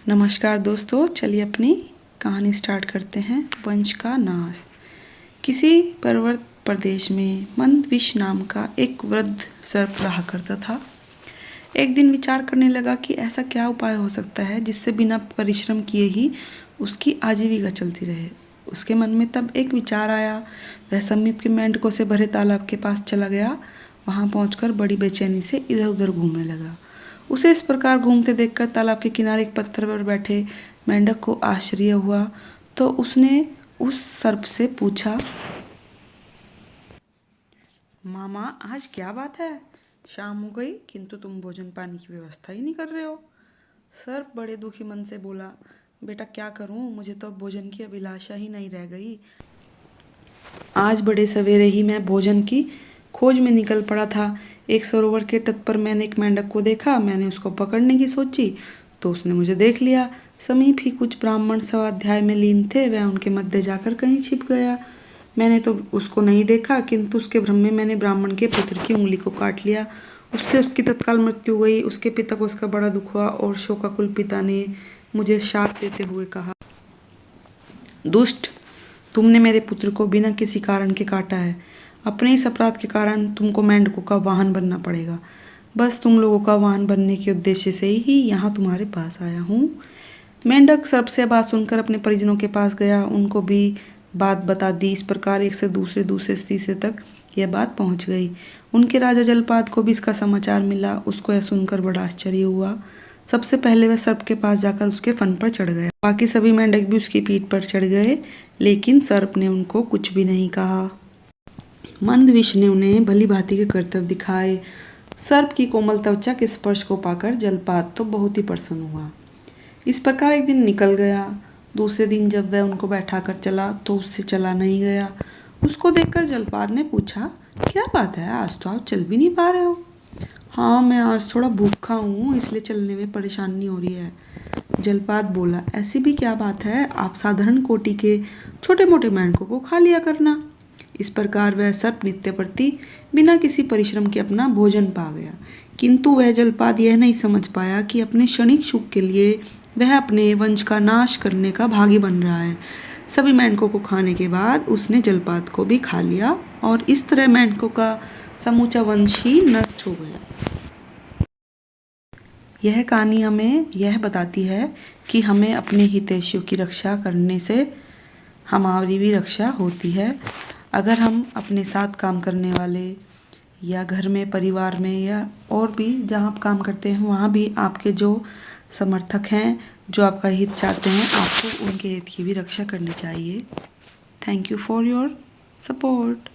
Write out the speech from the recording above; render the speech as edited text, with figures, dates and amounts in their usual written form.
नमस्कार दोस्तों, चलिए अपनी कहानी स्टार्ट करते हैं। वंश का नाश। किसी पर्वत प्रदेश में मंदविष नाम का एक वृद्ध सर्प रहा करता था। एक दिन विचार करने लगा कि ऐसा क्या उपाय हो सकता है जिससे बिना परिश्रम किए ही उसकी आजीविका चलती रहे। उसके मन में तब एक विचार आया। वह समीप के मेंढकों से भरे तालाब के पास चला गया। वहां पहुंचकर बड़ी बेचैनी से इधर उधर घूमने लगा। उसे इस प्रकार घूमते देखकर तालाब के किनारे एक पत्थर पर बैठे मेंढक को आश्चर्य हुआ। तो उसने उस सर्प से पूछा, मामा, आज क्या बात है? शाम हो गई किंतु तुम भोजन पानी की व्यवस्था ही नहीं कर रहे हो। सर्प बड़े दुखी मन से बोला, बेटा क्या करूं, मुझे तो अब भोजन की अभिलाषा ही नहीं रह गई। आज बड़े सवेरे ही मैं भोजन की खोज में निकल पड़ा था। एक सरोवर के तट पर मैंने एक मेंढक को देखा। मैंने उसको पकड़ने की सोची तो उसने मुझे देख लिया। समीप ही कुछ ब्राह्मण स्वाध्याय में लीन थे। वह उनके मध्य जाकर कहीं छिप गया। मैंने तो उसको नहीं देखा, किंतु उसके भ्रम में मैंने ब्राह्मण के पुत्र की उंगली को काट लिया। उससे उसकी तत्काल मृत्यु हो गई। उसके पिता को उसका बड़ा दुख हुआ और शोकाकुल पिता ने मुझे शाप देते हुए कहा, दुष्ट, तुमने मेरे पुत्र को बिना किसी कारण के काटा है। अपने इस अपराध के कारण तुमको मेंढकों का वाहन बनना पड़ेगा। बस तुम लोगों का वाहन बनने के उद्देश्य से ही यहाँ तुम्हारे पास आया हूँ। मेंढक सर्प से बात सुनकर अपने परिजनों के पास गया। उनको भी बात बता दी। इस प्रकार एक से दूसरे तीसरे तक यह बात पहुँच गई। उनके राजा जलपाद को भी इसका समाचार मिला। उसको यह सुनकर बड़ा आश्चर्य हुआ। सबसे पहले वह सर्प के पास जाकर उसके फन पर चढ़ गया। बाकी सभी मेंढक भी उसकी पीठ पर चढ़ गए, लेकिन सर्प ने उनको कुछ भी नहीं कहा। मंदविष ने उन्हें भली भांति के करतब दिखाए। सर्प की कोमल त्वचा के स्पर्श को पाकर जलपाद तो बहुत ही प्रसन्न हुआ। इस प्रकार एक दिन निकल गया। दूसरे दिन जब वह उनको बैठाकर चला तो उससे चला नहीं गया। उसको देखकर जलपाद ने पूछा, क्या बात है, आज तो आप चल भी नहीं पा रहे हो? हाँ, मैं आज थोड़ा भूखा हूँ, इसलिए चलने में परेशानी हो रही है। जलपाद बोला, ऐसी भी क्या बात है, आप साधारण कोटि के छोटे मोटे मेंढकों को खा लिया करना। इस प्रकार वह सर्प नित्य प्रति बिना किसी परिश्रम के अपना भोजन पा गया। किंतु वह जलपाद यह नहीं समझ पाया कि अपने क्षणिक सुख के लिए वह अपने वंश का नाश करने का भागी बन रहा है। सभी मेंढकों को खाने के बाद उसने जलपाद को भी खा लिया और इस तरह मेंढकों का समूचा वंश ही नष्ट हो गया। यह कहानी हमें यह बताती है कि हमें अपने हितैषियों की रक्षा करने से हमारी भी रक्षा होती है। अगर हम अपने साथ काम करने वाले या घर में, परिवार में या और भी जहाँ आप काम करते हैं वहाँ भी आपके जो समर्थक हैं, जो आपका हित चाहते हैं, आपको उनके हित की भी रक्षा करनी चाहिए। Thank you for your support.